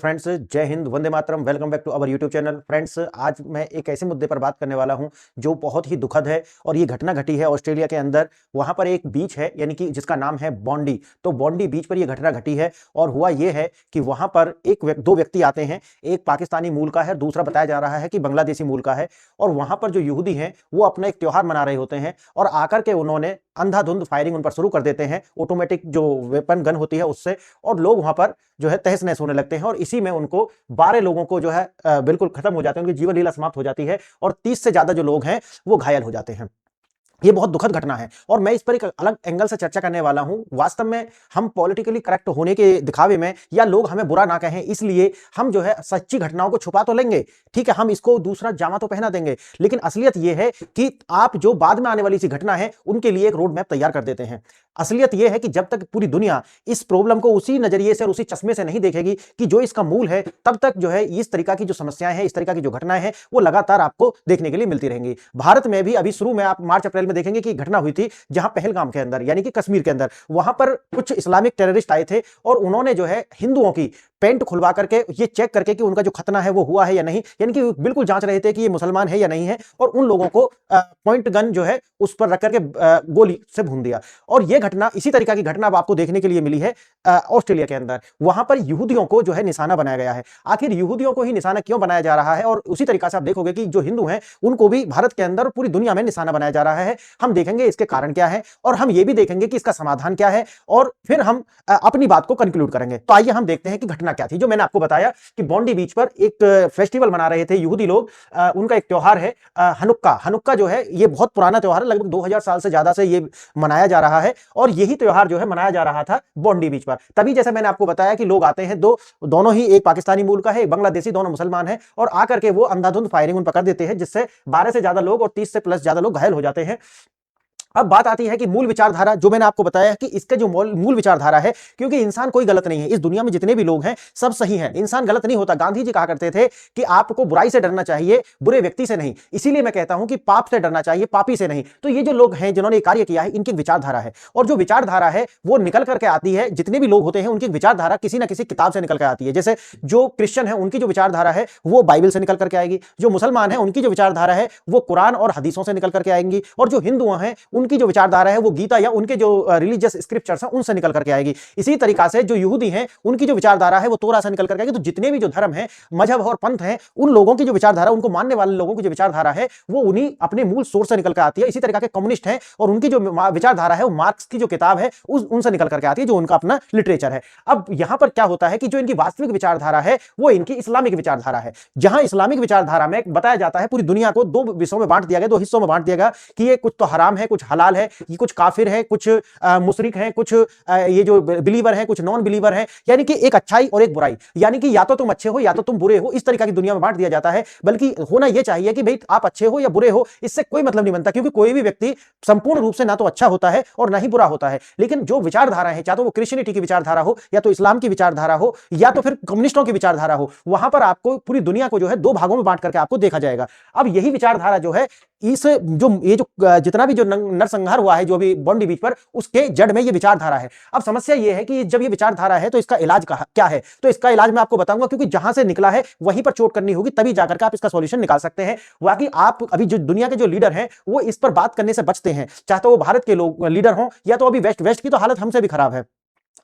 Friends, जय हिंद, वंदे मातरम। Welcome back to our YouTube channel. Friends, आज मैं एक ऐसे मुद्दे पर बात करने वाला हूं जो बहुत ही दुखद है और ये घटना घटी है ऑस्ट्रेलिया के अंदर। वहां पर एक बीच है, यानी कि जिसका नाम है बॉन्डी। तो बॉन्डी बीच पर यह घटना घटी है और हुआ यह है कि वहां पर दो व्यक्ति आते हैं। एक पाकिस्तानी मूल का है, दूसरा बताया जा रहा है कि बांग्लादेशी मूल का है। और वहां पर जो यहूदी हैं वो अपना एक त्योहार मना रहे होते हैं और आकर के उन्होंने अंधाधुंध फायरिंग उन पर शुरू कर देते हैं, ऑटोमेटिक जो वेपन गन होती है उससे। और लोग वहां पर जो है तहस नहस होने लगते हैं और इसी में उनको 12 लोगों को जो है बिल्कुल खत्म हो जाते हैं, उनकी जीवन लीला समाप्त हो जाती है और 30 से ज्यादा जो लोग हैं वो घायल हो जाते हैं। ये बहुत दुखद घटना है और मैं इस पर एक अलग एंगल से चर्चा करने वाला हूं। वास्तव में हम पॉलिटिकली करेक्ट होने के दिखावे में या लोग हमें बुरा ना कहें इसलिए हम जो है सच्ची घटनाओं को छुपा तो लेंगे, ठीक है, हम इसको दूसरा जामा तो पहना देंगे, लेकिन असलियत यह है कि आप जो बाद में आने वाली सी घटना है उनके लिए एक रोड मैप तैयार कर देते हैं। असलियत यह है कि जब तक पूरी दुनिया इस प्रॉब्लम को उसी नजरिए से और उसी चश्मे से नहीं देखेगी कि जो इसका मूल है, तब तक जो है इस तरीका की जो समस्याएं हैं, इस तरीका की जो घटनाएं हैं वो लगातार आपको देखने के लिए मिलती रहेंगी। भारत में भी अभी शुरू में आप मार्च अप्रैल में देखेंगे कि घटना हुई थी जहां पहलगाम के अंदर, यानी कि कश्मीर के अंदर, वहां पर कुछ इस्लामिक टेररिस्ट आए थे और उन्होंने जो है हिंदुओं की पेंट खुलवा करके ये चेक करके कि उनका जो खतना है वो हुआ है या नहीं, यानी कि बिल्कुल जांच रहे थे कि ये मुसलमान है या नहीं है, और उन लोगों को पॉइंट गन जो है उस पर रख करके गोली से भून दिया। और ये घटना, इसी तरीका की घटना अब आपको देखने के लिए मिली है ऑस्ट्रेलिया के अंदर। वहां पर यहूदियों को जो है निशाना बनाया गया है। आखिर यहूदियों को ही निशाना क्यों बनाया जा रहा है? और उसी तरीका से आप देखोगे कि जो हिंदू हैं उनको भी भारत के अंदर पूरी दुनिया में निशाना बनाया जा रहा है। हम देखेंगे इसके कारण क्या है और हम ये भी देखेंगे कि इसका समाधान क्या है और फिर हम अपनी बात को कंक्लूड करेंगे। तो आइए हम देखते हैं कि घटना क्या थी। जो मैंने आपको बताया कि बॉन्डी बीच पर एक फेस्टिवल मना रहे थे यहूदी लोग, उनका एक त्योहार है हनुक्का। हनुक्का जो है ये बहुत पुराना त्योहार है, लगभग 2000 साल से ज्यादा से ये मनाया जा रहा है और यही त्योहार जो है मनाया जा रहा था बॉन्डी बीच पर। तभी जैसे मैंने आपको बताया कि लोग आते हैं, दोनों ही, एक पाकिस्तानी मूल का है, एक बांग्लादेशी, दोनों मुसलमान हैं, और आकर के वो अंधाधुंध फायरिंग उन पर कर देते हैं जिससे 12 से ज्यादा लोग और 30 से प्लस ज्यादा लोग घायल हो जाते हैं। अब बात आती है कि मूल विचारधारा, जो मैंने आपको बताया कि इसका जो मूल विचारधारा है, क्योंकि इंसान कोई गलत नहीं है, इस दुनिया में जितने भी लोग हैं सब सही हैं, इंसान गलत नहीं होता। गांधी जी कहा करते थे कि आपको बुराई से डरना चाहिए, बुरे व्यक्ति से नहीं। इसीलिए मैं कहता हूं कि पाप से डरना चाहिए, पापी से नहीं। तो ये जो लोग हैं जिन्होंने ये कार्य किया है, इनकी विचारधारा है, और जो विचारधारा है वो निकल करके आती है, जितने भी लोग होते हैं उनकी विचारधारा किसी ना किसी किताब से निकल कर आती है। जैसे जो क्रिश्चियन है उनकी जो विचारधारा है वो बाइबल से निकल करके आएगी, जो मुसलमान है उनकी जो विचारधारा है वो कुरान और हदीसों से निकल करके आएंगी, और जो हिंदू हैं उनकी जो विचारधारा है वो गीता या उनके जो रिलीजियस स्क्रिप्चर्स हैं उनसे निकल करके आएगी। इसी तरीका से जो यहूदी हैं उनकी जो विचारधारा है वो तोरा से निकल करके आएगी। तो जितने भी जो धर्म है, मजहब और पंथ हैं, उन लोगों की जो विचारधारा, उनको मानने वाले लोगों की जो विचारधारा है वो उन्हीं अपने मूल सोर्स से निकल कर आती है। इसी तरीका के कम्युनिस्ट हैं और उनकी जो विचारधारा है वो मार्क्स की जो किताब है उनसे निकल करके आती है, जो उनका अपना लिटरेचर है। अब यहां पर क्या होता है कि जो इनकी वास्तविक विचारधारा है वो इनकी इस्लामिक विचारधारा है, जहां इस्लामिक विचारधारा में बताया जाता है पूरी दुनिया को दो विषयों में बांट दिया गया, दो हिस्सों में बांट दिया गया कि ये कुछ तो हराम है, कुछ हलाल है, ये कुछ काफिर है, कुछ मुशरिक हैं, कुछ ये जो बिलीवर हैं, कुछ नॉन बिलीवर हैं, यानी कि एक अच्छाई और एक बुराई, यानी कि या तो तुम अच्छे हो या तो तुम बुरे हो। इस तरीका की दुनिया में बांट दिया जाता है। बल्कि होना यह चाहिए कि भाई आप अच्छे हो या बुरे हो, इससे कोई मतलब नहीं बनता, क्योंकि कोई भी व्यक्ति संपूर्ण रूप से ना तो अच्छा होता है और ना ही बुरा होता है। लेकिन जो विचारधारा है, चाहे तो वो क्रिश्चियनिटी की विचारधारा हो या तो इस्लाम की विचारधारा हो या तो फिर कम्युनिस्टों की विचारधारा हो, वहां पर आपको पूरी दुनिया को जो है दो भागों में बांट करके आपको देखा जाएगा। अब यही विचारधारा जो है, इस जो ये जो जितना भी जो नरसंहार हुआ है जो भी बॉन्डी बीच पर, उसके जड़ में ये विचारधारा है। अब समस्या ये है कि जब ये विचारधारा है तो इसका इलाज क्या है? तो इसका इलाज मैं आपको बताऊंगा, क्योंकि जहां से निकला है वहीं पर चोट करनी होगी, तभी जाकर के आप इसका सॉल्यूशन निकाल सकते हैं। बाकी आप अभी जो दुनिया के जो लीडर हैं वो इस पर बात करने से बचते हैं, चाहे तो वो भारत के लोग लीडर हों या तो अभी वेस्ट की तो हालत हमसे भी खराब है,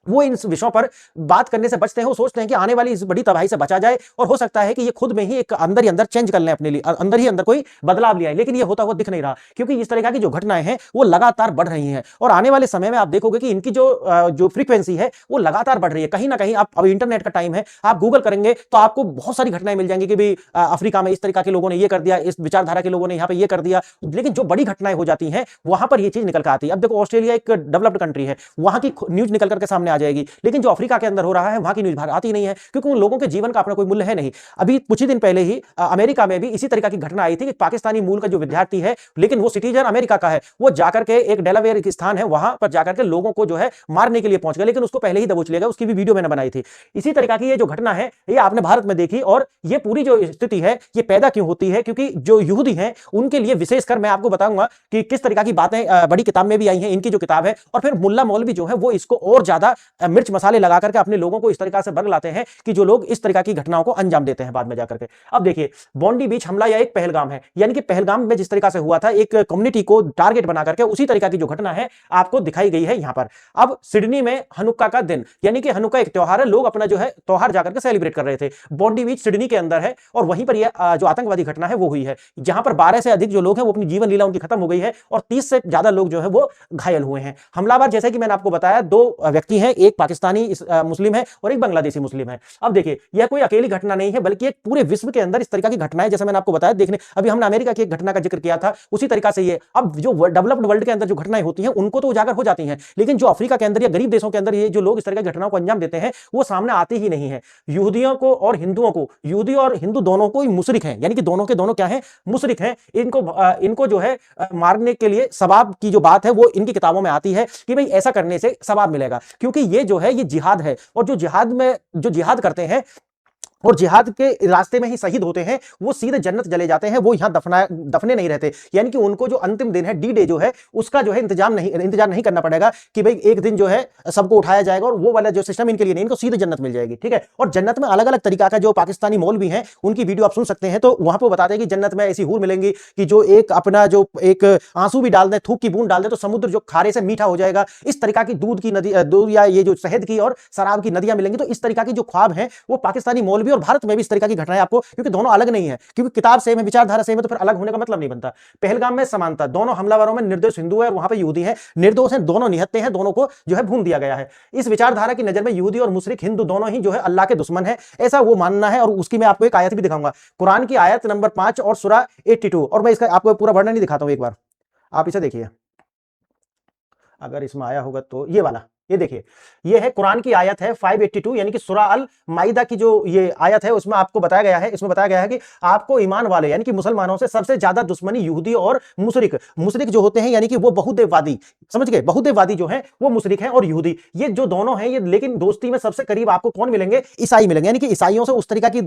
वो इन विषयों पर बात करने से बचते हैं। वो सोचते हैं कि आने वाली इस बड़ी तबाही से बचा जाए, और हो सकता है कि ये खुद में ही एक अंदर ही अंदर चेंज कर लें, अपने लिए अंदर ही अंदर कोई बदलाव ले आए, लेकिन ये होता हुआ दिख नहीं रहा, क्योंकि इस तरह की जो घटनाएं हैं वो लगातार बढ़ रही हैं। और आने वाले समय में आप देखोगे कि इनकी जो फ्रीक्वेंसी है वो लगातार बढ़ रही है। कहीं ना कहीं आप, अब इंटरनेट का टाइम है, आप गूगल करेंगे तो आपको बहुत सारी घटनाएं मिल जाएंगी कि भाई अफ्रीका में इस तरीका के लोगों ने ये कर दिया, इस विचारधारा के लोगों ने यहाँ पे ये कर दिया। लेकिन जो बड़ी घटनाएं हो जाती हैं वहां पर ये चीज निकल कर आती है। अब देखो, ऑस्ट्रेलिया एक डेवलप्ड कंट्री है, वहां की न्यूज निकल करके सामने आ जाएगी, लेकिन जो अफ्रीका के अंदर हो रहा है वहां की न्यूज बाहर आती नहीं है, क्योंकि उन लोगों के जीवन का अपना कोई मूल्य है नहीं। अभी कुछ ही दिन पहले ही अमेरिका में भी इसी तरीका की घटना आई थी कि पाकिस्तानी मूल का जो विद्यार्थी है, लेकिन वो सिटीजन अमेरिका का है, वो जाकर के एक डेलावेयर की स्थान है वहां पर जाकर के लोगों को जो है मारने के लिए पहुंच गया, लेकिन उसको पहले ही दबोच लिया गया। उसकी भी वीडियो मैंने बनाई थी। इसी तरीका की ये जो घटना है ये आपने भारत में देखी, और ये पूरी जो स्थिति है ये पैदा क्यों होती है? क्योंकि जो यहूदी हैं उनके लिए विशेषकर मैं आपको बताऊंगा कि किस तरीका की बातें बड़ी किताब में भी आई हैं, इनकी जो किताब है, और फिर मुल्ला मौलवी जो है वो इसको और ज्यादा मिर्च मसाले लगा करके अपने लोगों को इस तरीका से बरगलाते हैं कि जो लोग इस तरीका की घटनाओं को अंजाम देते हैं बाद में जाकर के। अब देखिए, बॉन्डी बीच हमला या एक पहलगाम है, यानी कि पहलगाम में जिस तरीका से हुआ था, एक कम्युनिटी को टारगेट बना करके, उसी तरीका की जो घटना है आपको दिखाई गई है यहां पर। अब सिडनी में हनुक्का का दिन, यानी कि हनुक्का एक त्योहार है, लोग अपना जो है त्योहार जाकर के सेलिब्रेट कर रहे थे। बॉन्डी बीच सिडनी के अंदर है और वहीं पर यह जो आतंकवादी घटना है वो हुई है, जहां पर 12 से अधिक जो लोग हैं वो अपनी जीवन लीला उनकी खत्म हो गई है और 30 से ज्यादा लोग जो है वो घायल हुए हैं। हमलावर जैसे कि मैंने आपको बताया, दो व्यक्ति हैं, एक पाकिस्तानी मुस्लिम है और एक बांग्लादेशी मुस्लिम है। अब देखिए, यह कोई अकेली घटना नहीं है, बल्कि एक पूरे विश्व के अंदर इस तरीका की घटनाएं, जैसे मैंने आपको बताया, देखने अभी हमने अमेरिका की एक घटना का जिक्र किया था, उसी तरीका से ये अब जो डेवलप्ड वर्ल्ड के अंदर जो घटनाएं होती हैं उनको तो उजागर हो जाती हैं, लेकिन जो अफ्रीका के अंदर या गरीब देशों के अंदर ये जो लोग इस तरह की घटनाओं को अंजाम देते हैं वो सामने आते ही नहीं है। यहूदियों को और हिंदुओं को, यहूदी और हिंदू दोनों को मुशरिक हैं, यानी कि दोनों के दोनों क्या है, मुशरिक हैं। इनको जो है मारने के लिए सवाब की जो बात है वो इनकी किताबों में आती है कि भाई ऐसा करने से सवाब मिलेगा, क्योंकि ये जो है ये जिहाद है, और जो जिहाद में जो जिहाद करते हैं और जिहाद के रास्ते में ही शहीद होते हैं वो सीधे जन्नत चले जाते हैं, वो यहां दफने नहीं रहते। यानी कि उनको जो अंतिम दिन है, डी डे जो है, उसका जो है इंतजार नहीं करना पड़ेगा कि भाई एक दिन जो है सबको उठाया जाएगा और वो वाला जो सिस्टम इनके लिए नहीं, इनको सीधे जन्नत मिल जाएगी। ठीक है, और जन्नत में अलग अलग तरीका का जो पाकिस्तानी मौलवी हैं उनकी वीडियो आप सुन सकते हैं, तो वहां पर बताते हैं कि जन्नत में ऐसी हूर मिलेंगी कि जो एक अपना जो एक आंसू भी डाल दे, थूक की बूंद डाल दे तो समुद्र जो खारे से मीठा हो जाएगा। इस तरीका की दूध की नदी, दूध या ये जो शहद की और शराब की नदियां मिलेंगी। तो इस तरीका की जो ख्वाब है वो पाकिस्तानी मौलवी और भारत में भी इस तरीका की घटनाएं आपको, क्योंकि दोनों अलग नहीं है, क्योंकि किताब सेम है, विचारधारा सेम है, तो फिर अलग होने का मतलब नहीं बनता। पहलगाम में समानता, दोनों हमलावरों में निर्दोष हिंदू है और वहां पे यहूदी है, निर्दोष है, दोनों निहत्ते हैं, दोनों को जो है भून दिया गया है। इस विचारधारा की नजर में यहूदी और मुशरिक हिंदू दोनों ही जो है अल्लाह के दुश्मन है, ऐसा वो मानना है। और उसकी मैं आपको एक आयत भी दिखाऊंगा, कुरान की आयत नंबर 5 और सूरा 82, और मैं इसका आपको पूरा वर्णन नहीं दिखाता हूं, एक बार आप इसे देखिए, अगर इसमें आया होगा तो ये वाला, ये देखिए, ये है कुरान की आयत है 582, यानी कि सूरा अल माइदा की जो ये आयत है उसमें आपको बताया गया है, इसमें बताया गया है कि आपको ईमान वाले यानी कि मुसलमानों से सबसे ज्यादा दुश्मनी यहूदी और मुशरिक, मुशरिक जो होते हैं यानी कि वो बहुदेववादी, समझ गए, बहुदेववादी जो है वो मुशरिक हैं और यहूदी, ये जो दोनों हैं ये, लेकिन दोस्ती में सबसे करीब आपको कौन मिलेंगे, ईसाई मिलेंगे। यानी कि ईसाइयों से उस तरीका की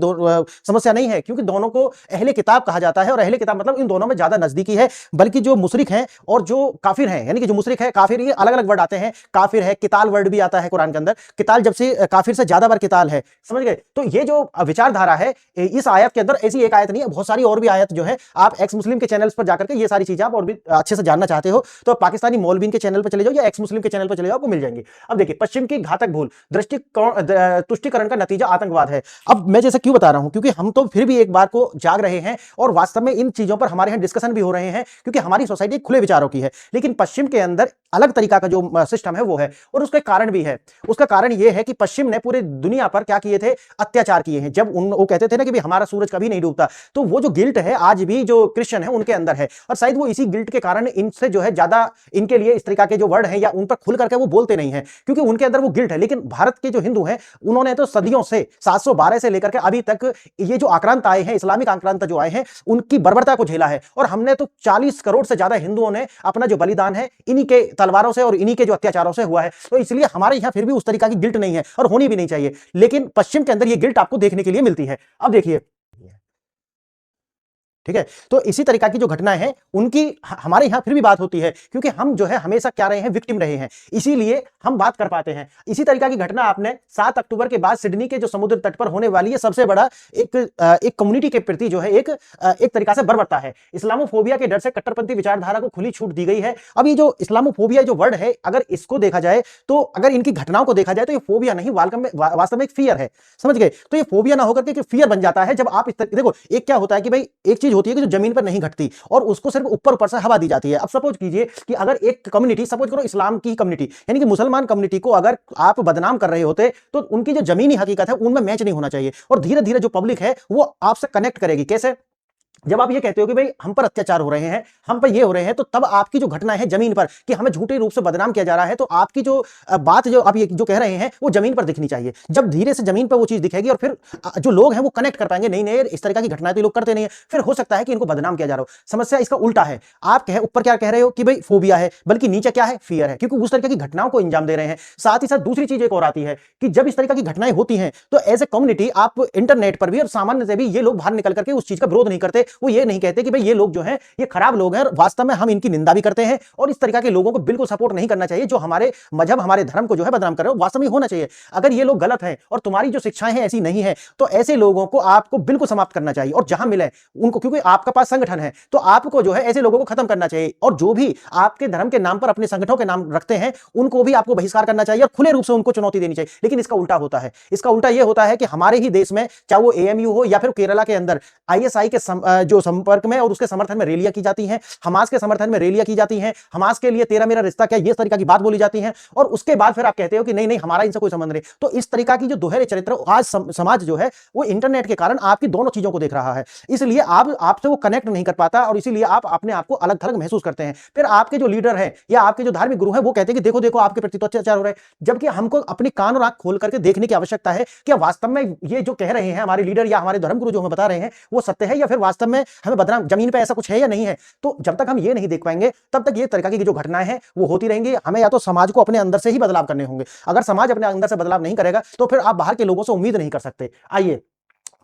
समस्या नहीं है, क्योंकि दोनों को अहले किताब कहा जाता है, और अहले किताब मतलब इन दोनों में ज्यादा नजदीकी है। बल्कि जो मुशरिक हैं और जो काफिर हैं, यानी कि जो मुशरिक है, काफिर, ये अलग अलग वर्ड आते हैं, काफिर है, किताल वर्ड भी आता है कुरान के अंदर, किताल जब से काफिर से ज्यादा बार किताल है, समझ गए। तो ये जो विचारधारा है इस आयत के अंदर, ऐसी एक आयत नहीं है, बहुत सारी और भी आयत जो है, आप एक्स मुस्लिम के चैनल्स पर जाकर के ये सारी चीजें आप और भी अच्छे से जानना चाहते हो तो पाकिस्तानी मौलवीन के चैनल पर चले जाओ या एक्स मुस्लिम के चैनल पर चले जाओ, आपको मिल जाएंगे। अब देखिए, पश्चिम की घातक भूल, तुष्टिकरण का नतीजा आतंकवाद है। अब मैं जैसे क्यों बता रहा हूं, क्योंकि हम तो फिर भी एक बार को जाग रहे हैं और वास्तव में इन चीजों पर हमारे यहां डिस्कशन भी हो रहे हैं, क्योंकि हमारी सोसाइटी खुले विचारों की है, लेकिन पश्चिम के अंदर अलग तरीका का जो सिस्टम है वो है, और उसके कारण भी है। उसका कारण यह है कि पश्चिम ने पूरे दुनिया पर क्या किए थे, अत्याचार किए हैं। जब वो कहते थे ना कि भाई हमारा सूरज कभी नहीं डूबता, तो वो जो गिल्ट है आज भी जो क्रिश्चियन है उनके अंदर है, और शायद वो इसी गिल्ट के कारण इनसे जो है ज्यादा इनके लिए इस तरीका के जो वर्ड है या उन पर खुल करके वो बोलते नहीं है, क्योंकि उनके अंदर वो गिल्ट है। लेकिन भारत के जो हिंदू हैं उन्होंने तो सदियों से 712 से लेकर के अभी तक ये जो आक्रांत आए हैं, इस्लामिक आक्रांत जो आए हैं, उनकी बर्बरता को झेला है, और हमने तो 40 करोड़ से ज्यादा हिंदुओं ने अपना जो बलिदान है इन्हीं के तलवारों से और इन्हीं के जो अत्याचारों से हुआ है। तो इसलिए हमारे यहां फिर भी उस तरीका की गिल्ट नहीं है और होनी भी नहीं चाहिए, लेकिन पश्चिम के अंदर ये गिल्ट आपको देखने के लिए मिलती है। अब देखिए, ठीक है, तो इसी तरीका की जो घटनाएं हैं उनकी हमारे यहां फिर भी बात होती है, क्योंकि हम जो है हमेशा क्या रहे हैं, विक्टिम रहे हैं, इसीलिए हम बात कर पाते हैं। इसी तरीका की घटना आपने 7 अक्टूबर के बाद सिडनी के जो समुद्र तट पर होने वाली है सबसे बड़ा एक कम्युनिटी के प्रति जो है एक तरीका से बर्बरता है। इस्लामोफोबिया के डर से कट्टरपंथी विचारधारा को खुली छूट दी गई है। अब ये जो इस्लामोफोबिया जो वर्ड है, अगर इसको देखा जाए तो, अगर इनकी घटनाओं को देखा जाए तो ये फोबिया नहीं, वास्तव में एक फियर है, समझ गए। तो ये फोबिया ना होकर के फियर बन जाता है जब आप देखो, एक क्या होता है कि भाई एक चीज होती है कि जो जमीन पर नहीं घटती और उसको सिर्फ ऊपर ऊपर से हवा दी जाती है। अब सपोज कीजिए कि अगर एक कम्युनिटी, सपोज करो इस्लाम की कम्युनिटी यानी कि मुसलमान कम्युनिटी को अगर आप बदनाम कर रहे होते तो उनकी जो जमीनी हकीकत है उनमें मैच नहीं होना चाहिए, और धीरे धीरे जो पब्लिक है वो आपसे कनेक्ट करेगी। कैसे? जब आप ये कहते हो कि भाई हम पर अत्याचार हो रहे हैं, हम पर ये हो रहे हैं, तो तब आपकी जो घटना है जमीन पर कि हमें झूठे रूप से बदनाम किया जा रहा है, तो आपकी जो बात जो आप ये जो कह रहे हैं वो जमीन पर दिखनी चाहिए। जब धीरे से जमीन पर वो चीज दिखेगी और फिर जो लोग हैं वो कनेक्ट कर पाएंगे, नहीं नहीं इस तरह की घटनाएं तो लोग करते नहीं है, फिर हो सकता है कि इनको बदनाम किया जा रहा हो। समस्या इसका उल्टा है, आप कहे ऊपर क्या कह रहे हो कि भाई फोबिया है, बल्कि नीचे क्या है, फियर है, क्योंकि उस तरह की घटनाओं को अंजाम दे रहे हैं। साथ ही साथ दूसरी चीज एक और आती है कि जब इस तरह की घटनाएं होती हैं तो एज ए कम्युनिटी आप इंटरनेट पर भी और सामान्य से भी ये लोग बाहर निकल करके उस चीज का विरोध नहीं करते, वो ये नहीं कहते कि भाई ये लोग जो हैं ये खराब लोग हैं, वास्तव में हम इनकी निंदा भी करते हैं और इस तरीके के लोगों को बिल्कुल सपोर्ट नहीं करना चाहिए जो हमारे मजहब हमारे धर्म को जो है बदनाम कर रहे हो, वास्तव में होना चाहिए। अगर ये लोग गलत हैं और तुम्हारी जो शिक्षाएं हैं ऐसी नहीं है तो ऐसे लोगों को आपको बिल्कुल समाप्त करना चाहिए और जहां मिले उनको, क्योंकि आपका पास संगठन है तो आपको जो है ऐसे लोगों को खत्म करना चाहिए और जो भी आपके धर्म के नाम पर अपने संगठनों के नाम रखते हैं उनको भी आपको बहिष्कार करना चाहिए और खुले रूप से उनको चुनौती देनी चाहिए। लेकिन इसका उल्टा होता है, इसका उल्टा यह होता है कि हमारे ही देश में चाहे वो एएमयू हो या फिर केरला के अंदर आईएसआई के जो संपर्क में और उसके समर्थन में रैलियां की जाती हैं, हमास के समर्थन में रैलियां की जाती हैं, हमास के लिए तेरा मेरा रिश्ता क्या, ये तरीका की बात बोली जाती है और उसके बाद फिर आप कहते हो कि नहीं नहीं हमारा इनसे कोई संबंध नहीं। तो इस तरीका की जो दोहरे चरित्र आज समाज जो है वो इंटरनेट के कारण आपकी दोनों चीजों को देख रहा है, इसलिए आपसे वो कनेक्ट नहीं कर पाता और इसीलिए आप अपने आप को अलग थलग महसूस करते हैं। फिर आपके जो लीडर है या आपके जो धार्मिक गुरु है वो कहते हैं कि देखो देखो आपके प्रति तो अत्याचार हो रहा है, जबकि हमको अपनी कान और आंख खोल करके देखने की आवश्यकता है कि वास्तव में ये जो कह रहे हैं हमारे लीडर या हमारे धर्मगुरु जो हमें बता रहे हैं वो सत्य है या फिर वास्तव में हमें बदनाम जमीन पे ऐसा कुछ है या नहीं है। तो जब तक हम ये नहीं देख पाएंगे तब तक ये तरीका की जो घटनाएं हैं वो होती रहेंगी। हमें या तो समाज को अपने अंदर से ही बदलाव करने होंगे, अगर समाज अपने अंदर से बदलाव नहीं करेगा तो फिर आप बाहर के लोगों से उम्मीद नहीं कर सकते। आइए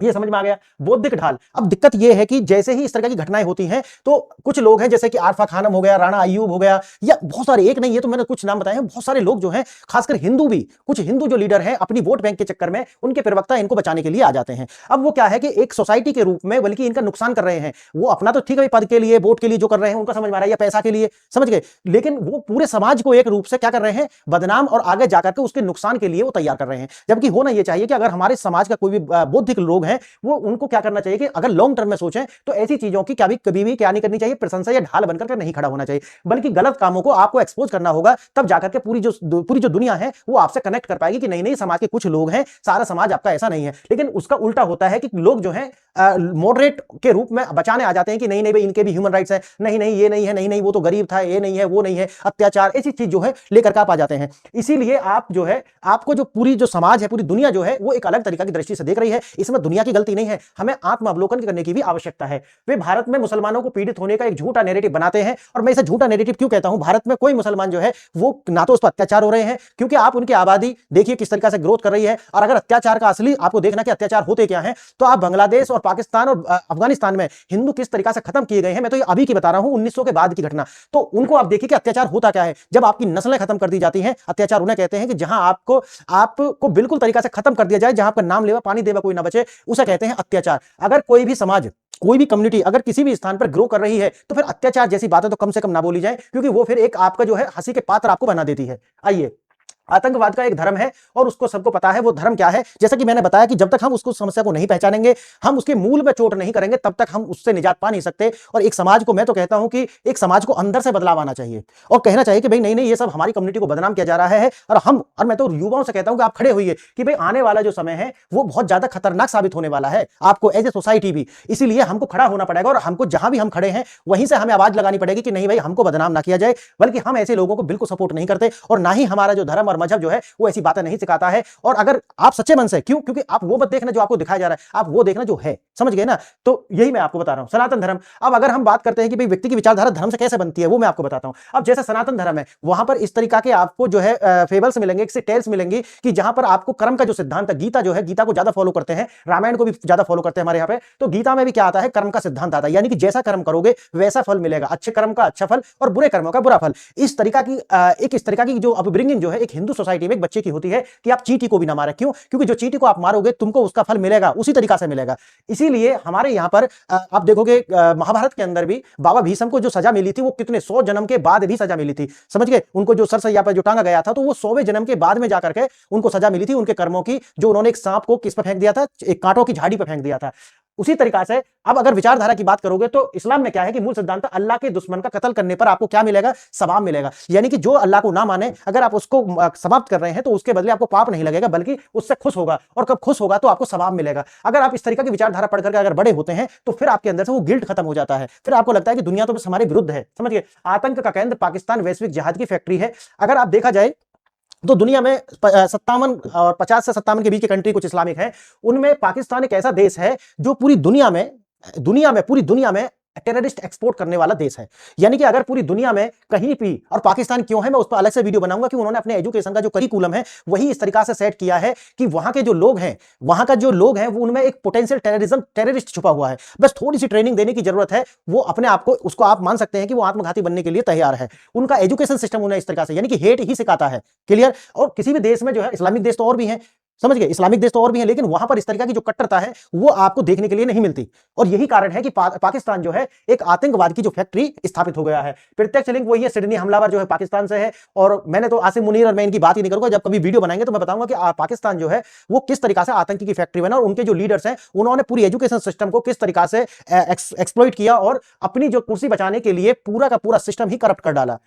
ये समझ में आ गया बौद्धिक ढाल। अब दिक्कत ये है कि जैसे ही इस तरह की घटनाएं होती हैं तो कुछ लोग हैं जैसे कि आरफा खानम हो गया, राणा अय्यूब हो गया या बहुत सारे, एक नहीं ये तो मैंने कुछ नाम बताए हैं, बहुत सारे लोग जो हैं खासकर हिंदू भी, कुछ हिंदू जो लीडर हैं अपनी वोट बैंक के चक्कर में उनके प्रवक्ता इनको बचाने के लिए आ जाते हैं। अब वो क्या है कि एक सोसाइटी के रूप में बल्कि इनका नुकसान कर रहे हैं। वो अपना तो ठीक है पद के लिए वोट के लिए जो कर रहे हैं उनका समझ में आ रहा है या पैसा के लिए, समझ गए, लेकिन वो पूरे समाज को एक रूप से क्या कर रहे हैं, बदनाम और आगे जाकर के उसके नुकसान के लिए वो तैयार कर रहे हैं। जबकि होना यह चाहिए कि अगर हमारे समाज का कोई भी बौद्धिक लोग हैं वो उनको क्या करना चाहिए कि अगर लॉन्ग टर्म में सोचें तो ऐसी चीजों की कभी भी क्या नहीं करनी चाहिए, प्रशंसा या ढाल बनकर के नहीं खड़ा होना चाहिए, बल्कि गलत कामों को आपको एक्सपोज करना होगा। तब जाकर के पूरी जो दुनिया है वो आपसे कनेक्ट कर पाएगी कि नहीं नहीं समाज के कुछ लोग हैं, सारा समाज आपका ऐसा नहीं है। लेकिन उसका उल्टा होता है कि लोग जो है मॉडरेट के रूप में बचाने आ जाते हैं कि नहीं नहीं भाई इनके भी ह्यूमन राइट्स है, नहीं नहीं ये नहीं है, नहीं नहीं वो तो गरीब था, ये नहीं है वो नहीं है, अत्याचार, ऐसी चीज जो है लेकर के आप आ जाते हैं। इसीलिए आप जो है आपको जो पूरी जो समाज है, पूरी दुनिया जो है वो एक अलग तरीका की दृष्टि से देख रही है। इसमें दुनिया की गलती नहीं है, हमें आत्मावलोकन करने की भी आवश्यकता है। वे भारत में मुसलमानों को पीड़ित होने का एक झूठा नैरेटिव बनाते हैं और मैं इसे झूठा नैरेटिव क्यों कहता हूं। भारत में कोई मुसलमान जो है वो ना तो उस पर अत्याचार हो रहे हैं, क्योंकि आप उनकी आबादी देखिए किस तरीके से ग्रोथ कर रही है, और अगर अत्याचार का असली आपको देखना कि अत्याचार होते क्या है तो आप बांग्लादेश और पाकिस्तान और अफगानिस्तान में हिंदू किस तरीके से खत्म किए गए हैं, मैं तो ये अभी की बता रहा हूं 1900 के बाद की घटना, तो उनको आप देखिए कि अत्याचार होता क्या है। जब आपकी नस्लें खत्म कर दी जाती हैं, अत्याचार उन्हें कहते हैं कि जहां आपको बिल्कुल तरीका से खत्म कर दिया जाए, जहां आपका नाम लेवा पानी देवा कोई ना बचे, उसे कहते हैं अत्याचार। अगर कोई भी समाज, कोई भी कम्युनिटी अगर किसी भी स्थान पर ग्रो कर रही है तो फिर अत्याचार जैसी बातें तो कम से कम ना बोली जाए, क्योंकि वो फिर एक आपका जो है हंसी के पात्र आपको बना देती है। आइए, आतंकवाद का एक धर्म है और उसको सबको पता है वो धर्म क्या है। जैसा कि मैंने बताया कि जब तक हम उसको समस्या को नहीं पहचानेंगे, हम उसके मूल में चोट नहीं करेंगे, तब तक हम उससे निजात पा नहीं सकते। और एक समाज को, मैं तो कहता हूं कि एक समाज को अंदर से बदलाव आना चाहिए और कहना चाहिए कि भाई नहीं नहीं ये सब हमारी कम्युनिटी को बदनाम किया जा रहा है। और मैं तो युवाओं से कहता हूं कि आप खड़े होइए कि भाई आने वाला जो समय है वो बहुत ज्यादा खतरनाक साबित होने वाला है आपको एज ए सोसाइटी भी। इसीलिए हमको खड़ा होना पड़ेगा और हमको जहां भी हम खड़े हैं वहीं से हमें आवाज लगानी पड़ेगी कि नहीं भाई हमको बदनाम ना किया जाए, बल्कि हम ऐसे लोगों को बिल्कुल सपोर्ट नहीं करते और ना ही हमारा जो धर्म और मजहब जो है वो ऐसी बातें नहीं सिखाता है। और अगर आप सच्चे मन से, क्योंकि आप वो मत देखना जो आपको दिखाया जा रहा है, आप वो देखना जो है, समझ गए ना। तो यही मैं आपको बता रहा हूं सनातन धर्म। अब अगर हम बात करते हैं कि भाई व्यक्ति की विचारधारा धर्म से कैसे बनती है, वो मैं आपको बताता हूं। अब जैसे सनातन धर्म है वहां पर इस तरीका के आपको जो है फेबल्स मिलेंगे, टेल्स मिलेंगी कि जहां पर आपको कर्म का जो सिद्धांत है, गीता जो है, गीता को ज्यादा फॉलो करते हैं, रामायण को भी ज्यादा फॉलो करते हैं हमारे यहाँ पे। तो गीता में भी क्या आता है, कर्म का सिद्धांत आता है, यानी कि जैसा कर्म करोगे वैसा फल मिलेगा, अच्छे कर्म का अच्छा फल और बुरे कर्मों का बुरा फल। इस तरीका की जो अपब्रिंगिंग जो है एक हिंदू सोसाइटी में एक बच्चे की होती है कि आप चींटी को भी ना मारे। क्यों? क्योंकि जो चींटी को आप मारोगे तुमको उसका फल मिलेगा, उसी तरीका से मिलेगा। इसीलिए हमारे यहां पर आप देखोगे महाभारत के अंदर भी बाबा भीष्म को जो सजा मिली थी वो कितने 100 जन्म के बाद भी सजा मिली थी, समझ गए। उनको जो सरसैया पर जो टांगा गया था तो वो 100वें जन्म के बाद में जाकर के उनको सजा मिली थी उनके कर्मों की, जो उन्होंने एक सांप को किस पर फेंक दिया था, एक कांटों की झाड़ी पर फेंक दिया था। उसी तरीका से अब अगर विचारधारा की बात करोगे तो इस्लाम में क्या है कि मूल सिद्धांत अल्लाह के दुश्मन का कत्ल करने पर आपको क्या मिलेगा, सवाब मिलेगा। यानी कि जो अल्लाह को ना माने अगर आप उसको समाप्त कर रहे हैं तो उसके बदले आपको पाप नहीं लगेगा, बल्कि उससे खुश होगा, और कब खुश होगा तो आपको सवाब मिलेगा। अगर आप इस तरीके की विचारधारा पढ़ करके अगर बड़े होते हैं तो फिर आपके अंदर से वो गिल्ट खत्म हो जाता है, फिर आपको लगता है कि दुनिया तो बस हमारे विरुद्ध है। समझिए, आतंक का केंद्र पाकिस्तान वैश्विक जिहाद की फैक्ट्री है। अगर आप देखा जाए तो दुनिया में 57 और 50 से 57 के बीच की कंट्री कुछ इस्लामिक है, उनमें पाकिस्तान एक ऐसा देश है जो पूरी दुनिया में टेररिस्ट एक्सपोर्ट करने वाला देश है। यानी कि अगर पूरी दुनिया में कहीं भी, और पाकिस्तान क्यों है मैं उस पर अलग से वीडियो बनाऊंगा, कि उन्होंने अपने एजुकेशन का जो करिकुलम है वही इस तरीका से सेट किया है कि वहां के जो लोग हैं, वहां का जो लोग हैं वो उनमें एक पोटेंशियल टेररिस्ट छुपा हुआ है। बस थोड़ी सी ट्रेनिंग देने की जरूरत है, वो अपने आप को, उसको आप मान सकते हैं कि वो आत्मघाती बनने के लिए तैयार है। उनका एजुकेशन सिस्टम उन्हें इस तरीका से, यानी कि हेट ही सिखाता है। क्लियर। और किसी भी देश में जो है, इस्लामिक देश तो और भी हैं, समझ गए, इस्लामिक देश तो और भी है, लेकिन वहां पर इस तरीका की जो कट्टरता है वो आपको देखने के लिए नहीं मिलती। और यही कारण है कि पाकिस्तान जो है एक आतंकवाद की जो फैक्ट्री स्थापित हो गया है। प्रत्यक्ष लिंक वही है, सिडनी हमलावर जो है पाकिस्तान से है। और मैंने तो आसिम मुनीर और मैं इनकी बात ही नहीं करूंगा, जब कभी वीडियो बनाएंगे तो मैं बताऊंगा कि पाकिस्तान जो है वो किस तरीका से आतंकी की फैक्ट्री बना, और उनके जो लीडर्स हैं उन्होंने पूरी एजुकेशन सिस्टम को किस तरीका से एक्सप्लॉइट किया और अपनी जो कुर्सी बचाने के लिए पूरा का पूरा सिस्टम ही करप्ट कर डाला।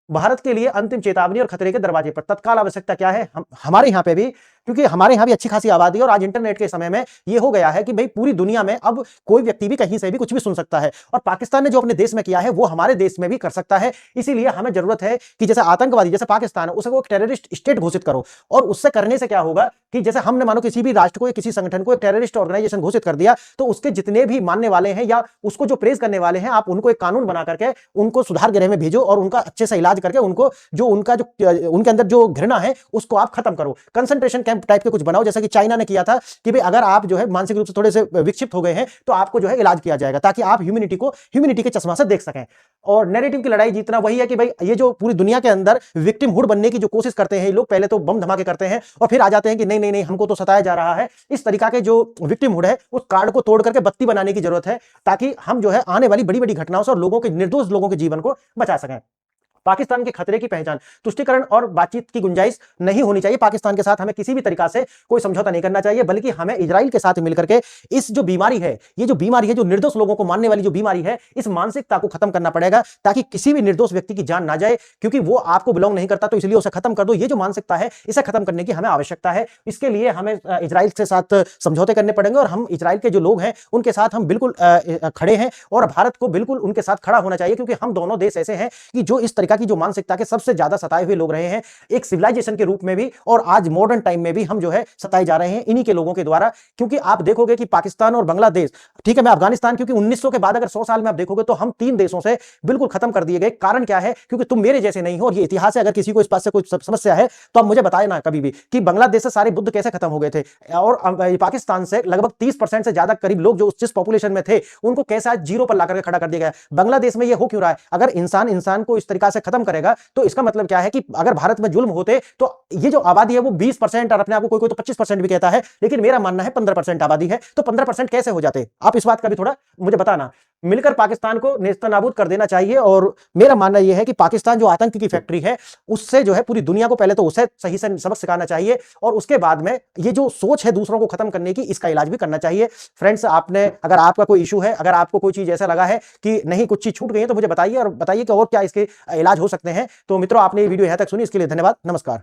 भारत के लिए अंतिम चेतावनी और खतरे के दरवाजे पर। तत्काल आवश्यकता क्या है, हमारे यहां पे भी, क्योंकि हमारे यहां भी अच्छी खासी आबादी है और आज इंटरनेट के समय में यह हो गया है कि भाई पूरी दुनिया में अब कोई व्यक्ति भी कहीं से भी कुछ भी सुन सकता है, और पाकिस्तान ने जो अपने देश में किया है वो हमारे देश में भी कर सकता है। इसीलिए हमें जरूरत है कि जैसे आतंकवादी, जैसे पाकिस्तान है, उसे वो एक टेररिस्ट स्टेट घोषित करो। और उससे करने से क्या होगा कि जैसे हमने मानो किसी भी राष्ट्र को या किसी संगठन को एक टेररिस्ट ऑर्गेनाइजेशन घोषित कर दिया, तो उसके जितने भी मानने वाले हैं या उसको जो प्रेज करने वाले हैं, आप उनको एक कानून बना करके उनको सुधार गृह में भेजो और उनका अच्छे से इलाज करके उनको जो उनका जो उनके अंदर जो घृणा है उसको आप खत्म करो। कंसंट्रेशन कैंप टाइप के कुछ बनाओ, जैसा कि चाइना ने किया था कि भाई अगर आप जो है मानसिक रूप से थोड़े से विक्षिप्त हो गए हैं तो आपको जो है इलाज किया जाएगा, ताकि आप ह्यूमैनिटी के चश्मा से देख सकें। और नैरेटिव की लड़ाई जीतना वही है कि भाई ये जो पूरी दुनिया के अंदर विक्टिमहुड बनने की जो कोशिश करते हैं लोग, पहले तो बम धमाके करते हैं और फिर आ जाते हैं कि नहीं नहीं नहीं हमको तो सताया जा रहा है। इस तरीका के जो विक्टिमहुड है उस कार्ड को तोड़ करके बत्ती बनाने की जरूरत है, ताकि हम जो है आने वाली बड़ी बड़ी घटनाओं से और लोगों के, निर्दोष लोगों के जीवन को बचा सकें। पाकिस्तान के खतरे की पहचान, तुष्टिकरण और बातचीत की गुंजाइश नहीं होनी चाहिए। पाकिस्तान के साथ हमें किसी भी तरीका से कोई समझौता नहीं करना चाहिए, बल्कि हमें इजराइल के साथ मिलकर के इस जो बीमारी है, ये जो बीमारी है, जो निर्दोष लोगों को मारने वाली जो बीमारी है, इस मानसिकता को खत्म करना पड़ेगा, ताकि किसी भी निर्दोष व्यक्ति की जान ना जाए, क्योंकि वो आपको बिलोंग नहीं करता, तो इसलिए उसे खत्म कर दो। ये जो मानसिकता है इसे खत्म करने की हमें आवश्यकता है। इसके लिए हमें इजराइल के साथ समझौते करने पड़ेंगे, और हम इजराइल के जो लोग हैं उनके साथ हम बिल्कुल खड़े हैं, और भारत को बिल्कुल उनके साथ खड़ा होना चाहिए, क्योंकि हम दोनों देश ऐसे हैं कि जो इस तरीका की जो मानसिकता के सबसे ज्यादा सताए हुए लोग रहे हैं, एक सिविलाइजेशन के रूप में भी और आज मॉडर्न टाइम में भी हम जो है सताए जा रहे हैं इन्हीं के लोगों के द्वारा। क्योंकि आप देखोगे कि पाकिस्तान और बांग्लादेश, ठीक है मैं अफगानिस्तान, क्योंकि 1900 के बाद अगर 100 साल में आप देखोगे तो हम 3 देशों से बिल्कुल खत्म कर दिए गए। कारण क्या है, क्योंकि तुम मेरे जैसे नहीं हो, और ये इतिहास है। अगर किसी को इस बात से कोई समस्या है तो आप मुझे बताए ना कभी भी कि बांग्लादेश से सारे बुद्ध कैसे खत्म हो गए थे, और पाकिस्तान से लगभग 30% से ज्यादा करीब लोग जो जिस पॉपुलेशन में थे उनको कैसे आज जीरो पर लाकर खड़ा कर दिया गया। बांग्लादेश में ये हो क्यों रहा है? अगर इंसान इंसान को इस तरीका से खत्म करेगा तो इसका मतलब क्या है कि अगर भारत में जुल्म होते तो ये जो आबादी है वो 20%, और अपने आप को कोई कोई तो 25% भी कहता है, लेकिन मेरा मानना है 15% आबादी है, तो 15% कैसे हो जाते? आप इस बात का भी थोड़ा मुझे बताना। मिलकर पाकिस्तान को नेस्तनाबूद कर देना चाहिए। और मेरा मानना यह है कि पाकिस्तान जो आतंक की फैक्ट्री है उससे जो है पूरी दुनिया को पहले तो उसे सही से सबक सिखाना चाहिए, और उसके बाद में ये जो सोच है दूसरों को खत्म करने की, इसका इलाज भी करना चाहिए। फ्रेंड्स, आपने, अगर आपका कोई इशू है, अगर आपको कोई चीज ऐसा लगा है कि नहीं कुछ चीज छूट गई है, तो मुझे बताइए, और बताइए कि और क्या इसके इलाज हो सकते हैं। तो मित्रों, आपने ये वीडियो यहां तक सुनी, इसके लिए धन्यवाद। नमस्कार।